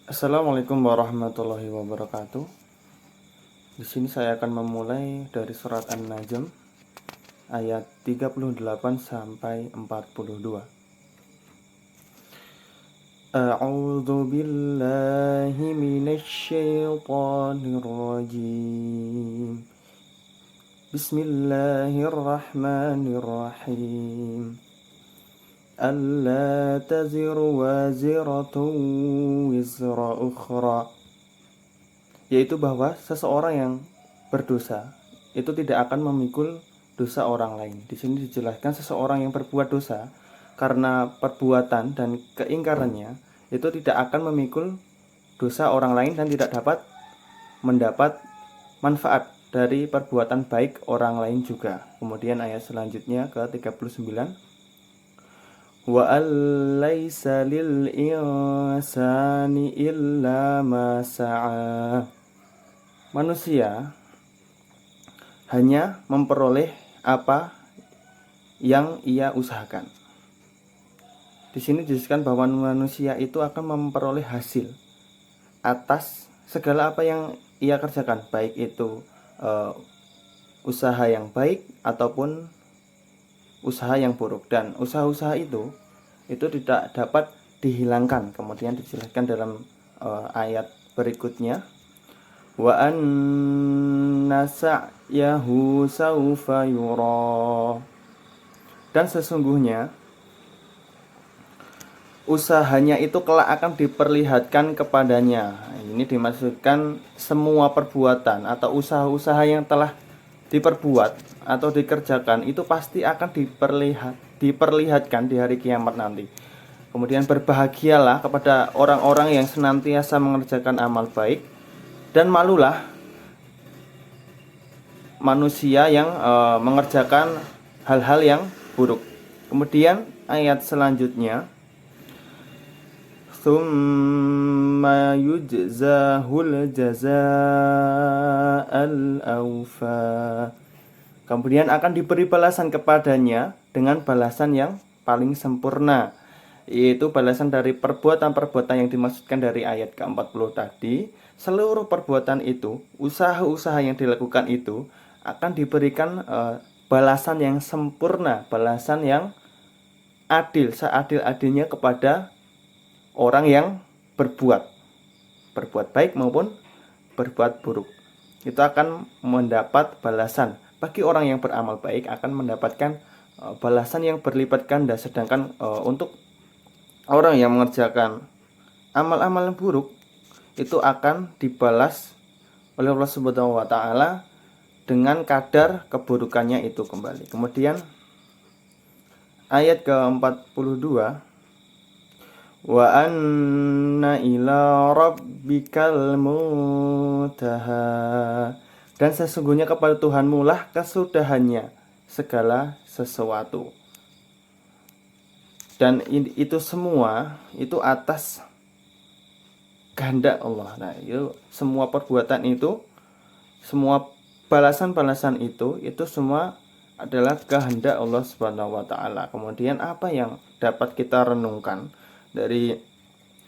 Assalamualaikum warahmatullahi wabarakatuh. Di sini saya akan memulai dari surat An-Najm ayat 38 sampai 42. A'udzu billahi minasy syaithanir rajim. Bismillahirrahmanirrahim. Alla taziru waziratun wizra ukhra, yaitu bahwa seseorang yang berdosa itu tidak akan memikul dosa orang lain. Di sini dijelaskan seseorang yang berbuat dosa karena perbuatan dan keingkarannya itu tidak akan memikul dosa orang lain dan tidak dapat mendapat manfaat dari perbuatan baik orang lain juga. Kemudian ayat selanjutnya ke 39, wa allaysa lil insani illa ma sa'a. Manusia hanya memperoleh apa yang ia usahakan. Di sini dijelaskan bahwa manusia itu akan memperoleh hasil atas segala apa yang ia kerjakan, baik itu usaha yang baik ataupun usaha yang buruk, dan usaha-usaha itu tidak dapat dihilangkan. Kemudian dijelaskan dalam ayat berikutnya, wa anna sa'yahu sawfa yura, dan sesungguhnya usahanya itu kelak akan diperlihatkan kepadanya. Ini dimaksudkan semua perbuatan atau usaha-usaha yang telah diperbuat atau dikerjakan itu pasti akan diperlihatkan di hari kiamat nanti. Kemudian berbahagialah kepada orang-orang yang senantiasa mengerjakan amal baik, dan malulah manusia yang mengerjakan hal-hal yang buruk. Kemudian ayat selanjutnya, tsumma yujzahul jazaa'al awfa, kemudian akan diberi balasan kepadanya dengan balasan yang paling sempurna, yaitu balasan dari perbuatan-perbuatan yang dimaksudkan dari ayat ke-40 tadi. Seluruh perbuatan itu, usaha-usaha yang dilakukan itu akan diberikan balasan yang sempurna, balasan yang adil, seadil-adilnya kepada orang yang berbuat baik maupun berbuat buruk. Itu akan mendapat balasan. Bagi orang yang beramal baik akan mendapatkan balasan yang berlipat ganda, sedangkan untuk orang yang mengerjakan amal-amal yang buruk itu akan dibalas oleh Allah Subhanahu wa taala dengan kadar keburukannya itu kembali. Kemudian ayat ke-42, wa anna ila rabbikal muntaha, dan sesungguhnya kepada Tuhanmu lah kesudahannya segala sesuatu. Dan itu semua itu atas kehendak Allah. Nah, itu semua perbuatan itu, semua balasan-balasan itu semua adalah kehendak Allah Subhanahu wa taala. Kemudian apa yang dapat kita renungkan dari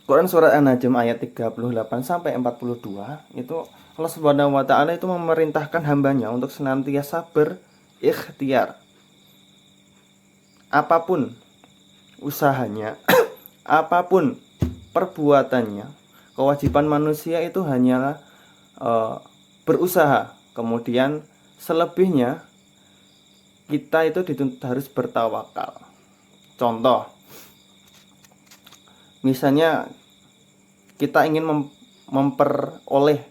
Quran surat An-Najm ayat 38 sampai 42, itu Allah Subhanahu wa taala itu memerintahkan hambanya untuk senantiasa berikhtiar. Apapun usahanya, apapun perbuatannya, kewajiban manusia itu hanyalah berusaha. Kemudian selebihnya kita itu dituntut harus bertawakal. Contoh, misalnya kita ingin memperoleh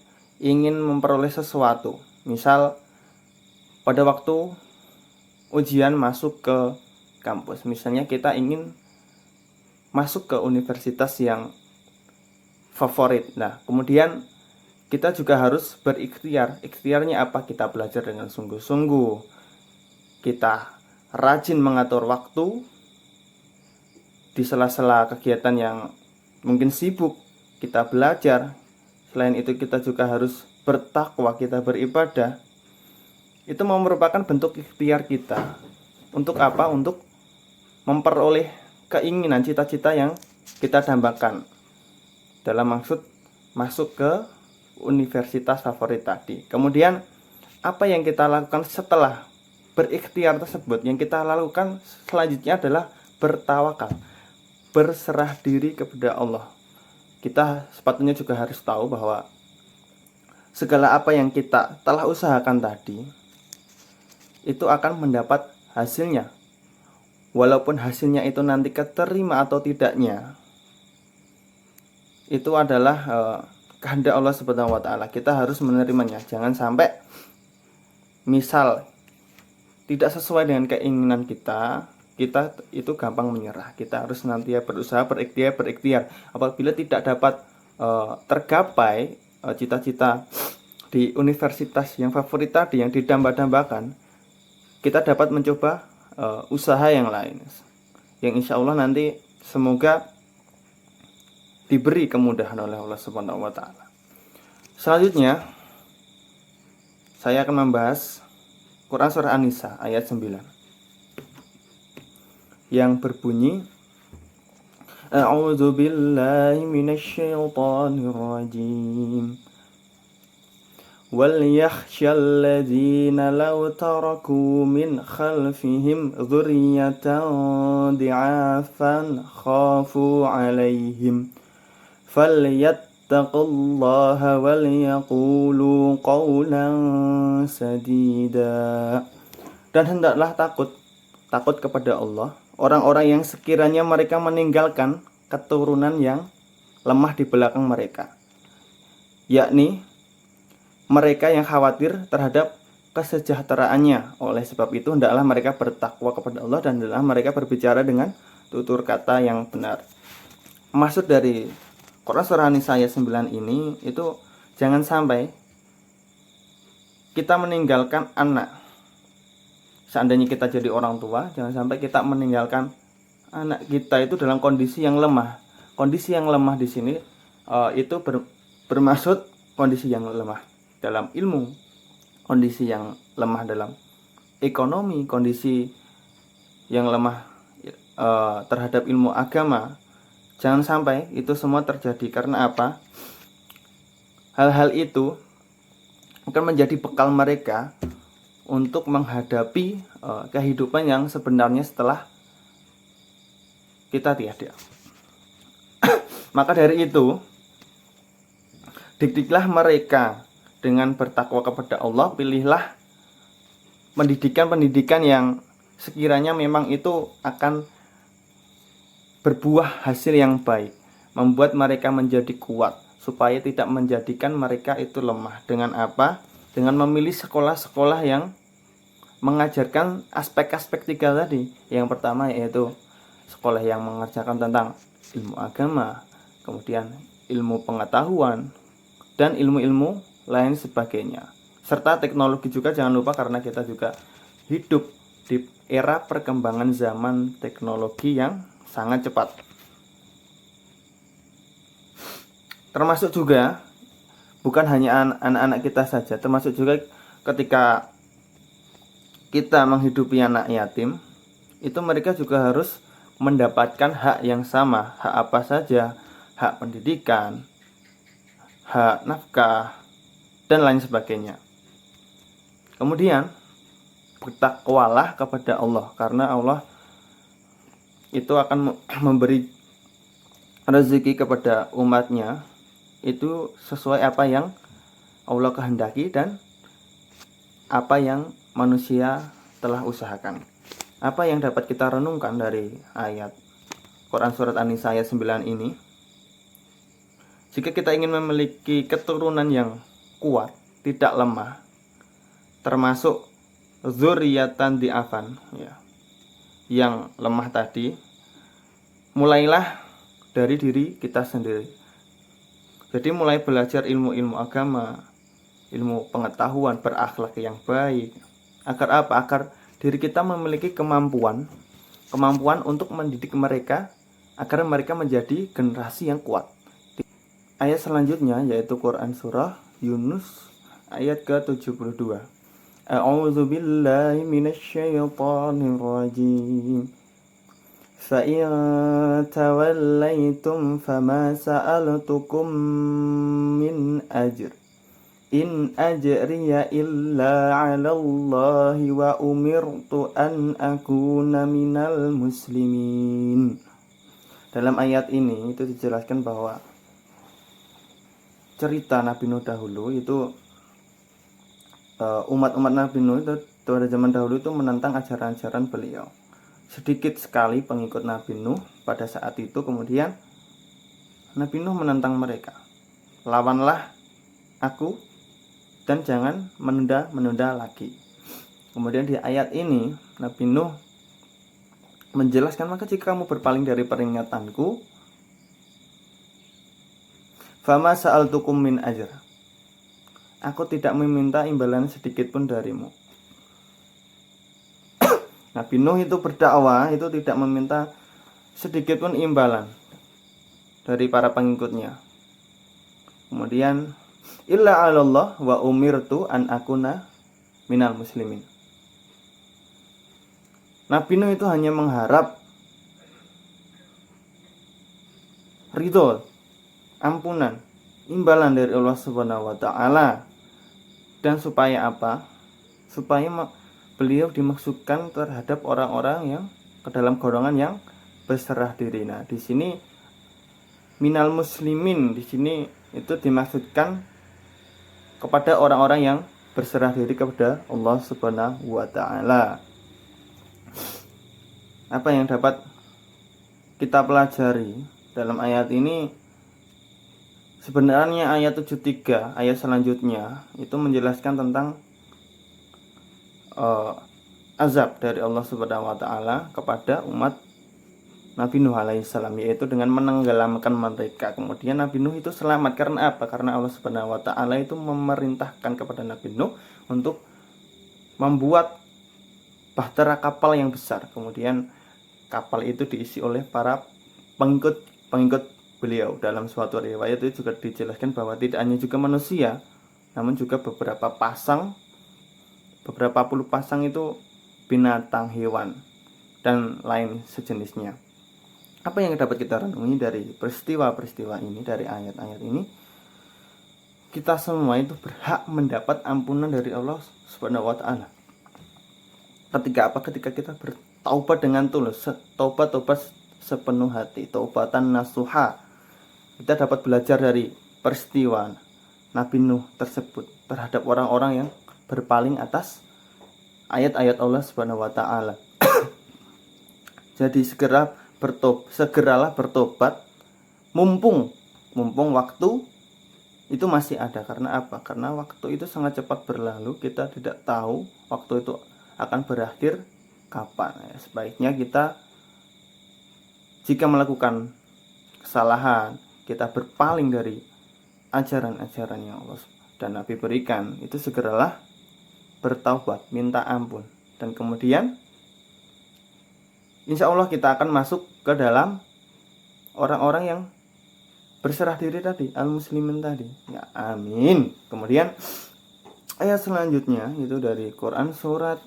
sesuatu. Misal pada waktu ujian masuk ke kampus, misalnya kita ingin masuk ke universitas yang favorit. Nah, kemudian kita juga harus berikhtiar. Ikhtiarnya apa? Kita belajar dengan sungguh-sungguh, kita rajin mengatur waktu di sela-sela kegiatan yang mungkin sibuk, kita belajar. Selain itu kita juga harus bertakwa, kita beribadah. Itu merupakan bentuk ikhtiar kita. Untuk apa? Untuk memperoleh keinginan, cita-cita yang kita dambakan. Dalam maksud masuk ke universitas favorit tadi. Kemudian apa yang kita lakukan setelah berikhtiar tersebut? Yang kita lakukan selanjutnya adalah bertawakal, berserah diri kepada Allah. Kita sepatutnya juga harus tahu bahwa segala apa yang kita telah usahakan tadi itu akan mendapat hasilnya. Walaupun hasilnya itu nanti keterima atau tidaknya, itu adalah kehendak Allah Subhanahu wa taala. Kita harus menerimanya. Jangan sampai misal tidak sesuai dengan keinginan kita itu gampang menyerah. Kita harus nanti berusaha, berikhtiar. Apabila tidak dapat tergapai cita-cita di universitas yang favorit tadi, yang didamba-dambakan, kita dapat mencoba usaha yang lain, yang insya Allah nanti semoga diberi kemudahan oleh Allah Subhanahu wa taala. Selanjutnya saya akan membahas Quran surah An-Nisa ayat 9 yang berbunyi, A'udzu billahi minasyaitonir rajim. وَلْيَخْشَ الَّذِينَ لَوْ تَرَكُوا مِنْ خَلْفِهِمْ ذُرِّيَّةً ضِعَافًا خَافُوا عَلَيْهِمْ فَلْيَتَّقُوا اللَّهَ وَلْيَقُولُوا قَوْلًا سَدِيدًا. Dan hendaklah takut kepada Allah orang-orang yang sekiranya mereka meninggalkan keturunan yang lemah di belakang mereka, yakni mereka yang khawatir terhadap kesejahteraannya. Oleh sebab itu hendaklah mereka bertakwa kepada Allah dan hendaklah mereka berbicara dengan tutur kata yang benar. Maksud dari Quran surah An-Nisa ayat 9 ini itu jangan sampai kita meninggalkan anak. Seandainya kita jadi orang tua, jangan sampai kita meninggalkan anak kita itu dalam kondisi yang lemah. Kondisi yang lemah di sini itu bermaksud kondisi yang lemah dalam ilmu, kondisi yang lemah dalam ekonomi, kondisi yang lemah terhadap ilmu agama. Jangan sampai itu semua terjadi. Karena apa? Hal-hal itu akan menjadi bekal mereka untuk menghadapi kehidupan yang sebenarnya setelah kita tiada. Maka dari itu, didiklah mereka dengan bertakwa kepada Allah. Pilihlah pendidikan-pendidikan yang sekiranya memang itu akan berbuah hasil yang baik, membuat mereka menjadi kuat, supaya tidak menjadikan mereka itu lemah. Dengan apa? Dengan memilih sekolah-sekolah yang mengajarkan aspek-aspek 3 tadi. Yang pertama yaitu sekolah yang mengajarkan tentang ilmu agama, kemudian ilmu pengetahuan, dan ilmu-ilmu lain sebagainya. Serta teknologi juga jangan lupa, karena kita juga hidup di era perkembangan zaman teknologi yang sangat cepat. Termasuk juga bukan hanya anak-anak kita saja, termasuk juga ketika kita menghidupi anak yatim, itu mereka juga harus mendapatkan hak yang sama. Hak apa saja? Hak pendidikan, hak nafkah, dan lain sebagainya. Kemudian bertakwalah kepada Allah, karena Allah itu akan memberi rezeki kepada umatnya itu sesuai apa yang Allah kehendaki dan apa yang manusia telah usahakan. Apa yang dapat kita renungkan dari ayat Quran surat An-Nisa ayat 9 ini? Jika kita ingin memiliki keturunan yang kuat, tidak lemah, termasuk dzurriyyatan di'afan, ya, yang lemah tadi, mulailah dari diri kita sendiri. Jadi mulai belajar ilmu-ilmu agama, ilmu pengetahuan, berakhlak yang baik. Agar apa? Agar diri kita memiliki kemampuan untuk mendidik mereka agar mereka menjadi generasi yang kuat. Ayat selanjutnya yaitu Quran surah Yunus ayat ke-72. A'udzu billahi minasyaitonir rajim. fa in tawallaitum fama sa'altukum min ajr in ajriya illa 'ala Allahi wa umirtu an akuna minal muslimin. Dalam ayat ini itu dijelaskan bahwa cerita Nabi Nuh dahulu itu umat-umat Nabi Nuh itu pada zaman dahulu itu menentang ajaran-ajaran beliau. Sedikit sekali pengikut Nabi Nuh pada saat itu, kemudian Nabi Nuh menentang mereka. Lawanlah aku dan jangan menunda-menunda lagi. Kemudian di ayat ini Nabi Nuh menjelaskan, maka jika kamu berpaling dari peringatanku, fama sa'altukum min ajr, aku tidak meminta imbalan sedikit pun darimu. Nabi Nuh itu berdakwah itu tidak meminta sedikit pun imbalan dari para pengikutnya. Kemudian illa 'alallah wa umirtu an akuna minal muslimin. Nabi Nuh itu hanya mengharap ridho, ampunan, imbalan dari Allah Subhanahu wa taala. Dan supaya apa? Supaya beliau dimaksudkan terhadap orang-orang yang ke dalam golongan yang berserah diri. Nah, di sini minal muslimin di sini itu dimaksudkan kepada orang-orang yang berserah diri kepada Allah Subhanahu wa taala. Apa yang dapat kita pelajari dalam ayat ini? Sebenarnya ayat 73, ayat selanjutnya itu menjelaskan tentang azab dari Allah Subhanahu wa taala kepada umat Nabi Nuh alaihissalam, yaitu dengan menenggelamkan mereka. Kemudian Nabi Nuh itu selamat karena apa? Karena Allah Subhanahu wa taala itu memerintahkan kepada Nabi Nuh untuk membuat bahtera kapal yang besar. Kemudian kapal itu diisi oleh para pengikut beliau. Dalam suatu riwayat itu juga dijelaskan bahwa tidak hanya juga manusia, namun juga beberapa puluh pasang itu binatang, hewan, dan lain sejenisnya. Apa yang dapat kita renungi dari peristiwa-peristiwa ini, dari ayat-ayat ini? Kita semua itu berhak mendapat ampunan dari Allah Subhanahu wa taala. Ketika kita bertaubat dengan tulus, taubat sepenuh hati, taubatan nasuha. Kita dapat belajar dari peristiwa Nabi Nuh tersebut terhadap orang-orang yang berpaling atas ayat-ayat Allah Subhanahu wa taala. Jadi segeralah bertobat mumpung waktu itu masih ada. Karena apa? Karena waktu itu sangat cepat berlalu, kita tidak tahu waktu itu akan berakhir kapan. Sebaiknya kita jika melakukan kesalahan, kita berpaling dari ajaran-ajaran yang Allah dan Nabi berikan, itu segeralah bertaubat, minta ampun, dan kemudian insya Allah kita akan masuk ke dalam orang-orang yang berserah diri tadi, al-muslimin tadi. Ya, amin. Kemudian ayat selanjutnya itu dari Quran, surat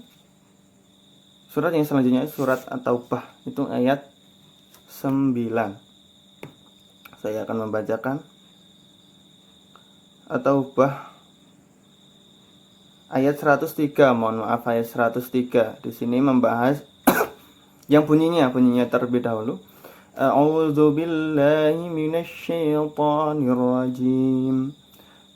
yang selanjutnya surat At-Taubah, itu ayat 9. Saya akan membacakan At-Taubah ayat 103. Mohon maaf, ayat 103. Di sini membahas yang bunyinya terlebih dahulu. A'udzu billahi minasyaitonir rajim.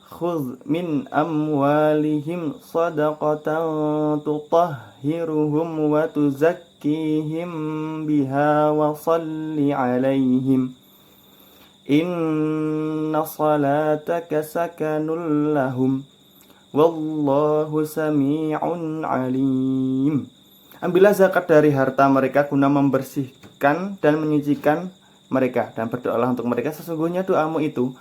Khudh min amwalihim shadaqatan tutahhiruhum wa tuzakkihim biha wa shalli 'alaihim. Inna salataka sakanul lahum wallahu sami'un 'alim. Ambillah zakat dari harta mereka guna membersihkan dan menyucikan mereka, dan berdoalah untuk mereka, sesungguhnya doamu itu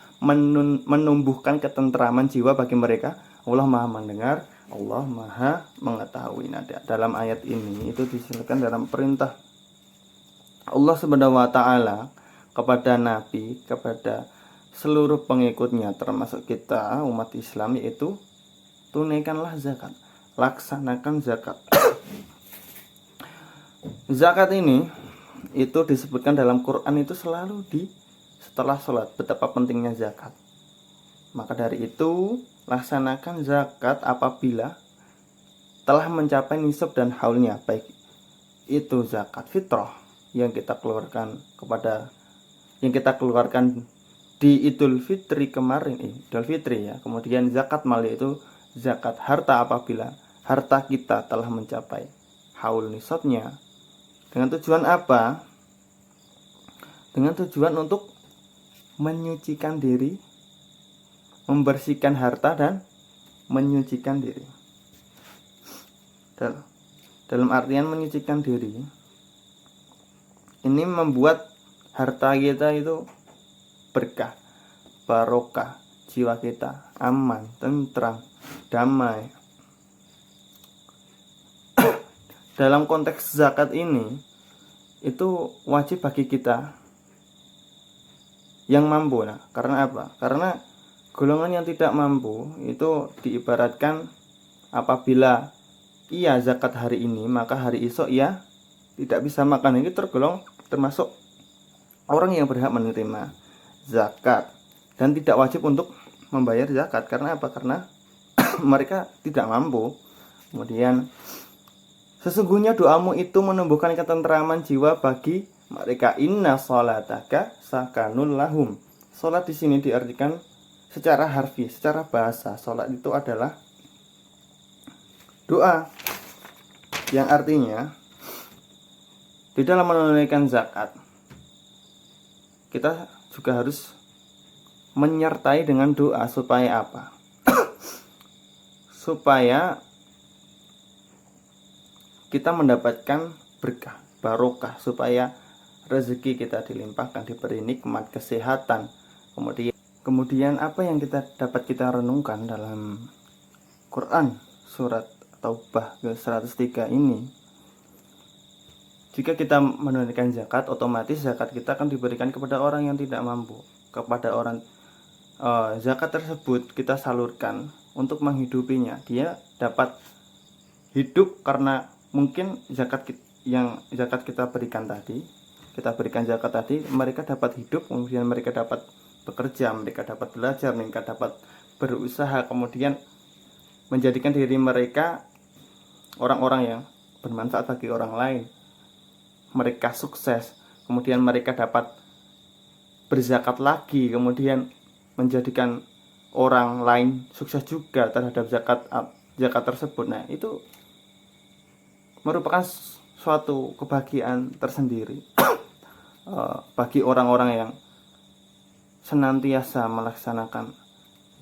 menumbuhkan ketentraman jiwa bagi mereka. Allah Maha mendengar, Allah Maha mengetahui. Nah, dalam ayat ini itu dijelaskan dalam perintah Allah Subhanahu wa taala kepada Nabi, kepada seluruh pengikutnya termasuk kita umat Islam, yaitu tunaikanlah zakat, laksanakan zakat. Zakat ini itu disebutkan dalam Quran itu selalu di setelah sholat, betapa pentingnya zakat. Maka dari itu laksanakan zakat apabila telah mencapai nisab dan haulnya, baik itu zakat fitrah yang kita keluarkan di Idul Fitri kemarin, Idul Fitri ya. Kemudian zakat mal, itu zakat harta apabila harta kita telah mencapai haul nisabnya. Dengan tujuan apa? Dengan tujuan untuk menyucikan diri, membersihkan harta dan menyucikan diri. Dalam artian menyucikan diri, ini membuat harta kita itu berkah, barokah, jiwa kita aman, tentram, damai. Dalam konteks zakat ini, itu wajib bagi kita yang mampu. Nah, karena apa? Karena golongan yang tidak mampu itu diibaratkan apabila ia zakat hari ini, maka hari esok ia tidak bisa makan. Ini termasuk orang yang berhak menerima zakat dan tidak wajib untuk membayar zakat. Karena apa? Karena mereka tidak mampu. Kemudian sesungguhnya doamu itu menumbuhkan ketentraman jiwa bagi mereka. Inna sholataka sakanun lahum. Sholat di sini diartikan secara harfi, secara bahasa. Sholat itu adalah doa, yang artinya di dalam menunaikan zakat kita juga harus menyertai dengan doa. Supaya apa? Supaya kita mendapatkan berkah, barokah, supaya rezeki kita dilimpahkan, diberi nikmat, kesehatan. Kemudian apa yang dapat kita renungkan dalam Quran surat Taubah ke 103 ini, jika kita menunaikan zakat, otomatis zakat kita akan diberikan kepada orang yang tidak mampu. Kepada orang zakat tersebut kita salurkan untuk menghidupinya. Dia dapat hidup karena mungkin zakat kita berikan zakat tadi, mereka dapat hidup, kemudian mereka dapat bekerja, mereka dapat belajar, mereka dapat berusaha, kemudian menjadikan diri mereka orang-orang yang bermanfaat bagi orang lain. Mereka sukses, kemudian mereka dapat berzakat lagi, kemudian menjadikan orang lain sukses juga terhadap zakat tersebut. Nah, itu merupakan suatu kebahagiaan tersendiri bagi orang-orang yang senantiasa melaksanakan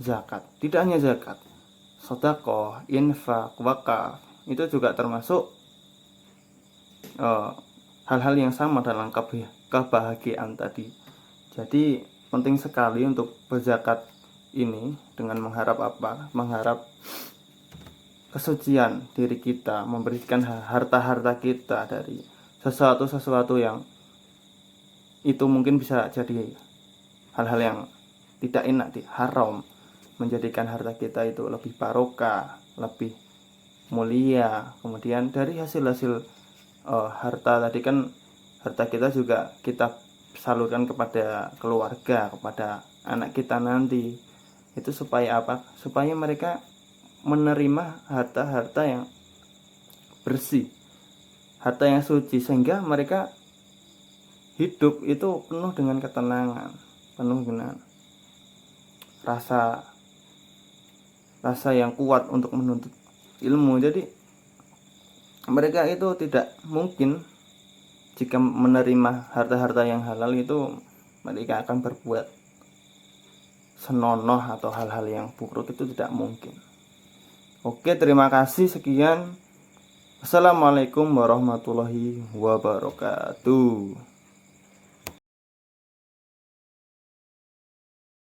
zakat. Tidak hanya zakat, sedekah, infak, wakaf, itu juga termasuk hal-hal yang sama dalam kebahagiaan tadi. Jadi penting sekali untuk berzakat ini dengan mengharap apa? Mengharap kesucian diri kita, membersihkan harta-harta kita dari sesuatu yang itu mungkin bisa jadi hal-hal yang tidak enak, haram, menjadikan harta kita itu lebih barokah, lebih mulia. Kemudian dari hasil-hasil harta tadi kan, harta kita juga kita salurkan kepada keluarga, kepada anak kita nanti. Itu supaya apa? Supaya mereka menerima harta-harta yang bersih, harta yang suci, sehingga mereka hidup itu penuh dengan ketenangan, penuh dengan rasa yang kuat untuk menuntut ilmu. Jadi mereka itu tidak mungkin, jika menerima harta-harta yang halal itu mereka akan berbuat senonoh atau hal-hal yang buruk, itu tidak mungkin. Oke, terima kasih, sekian. Assalamualaikum warahmatullahi wabarakatuh.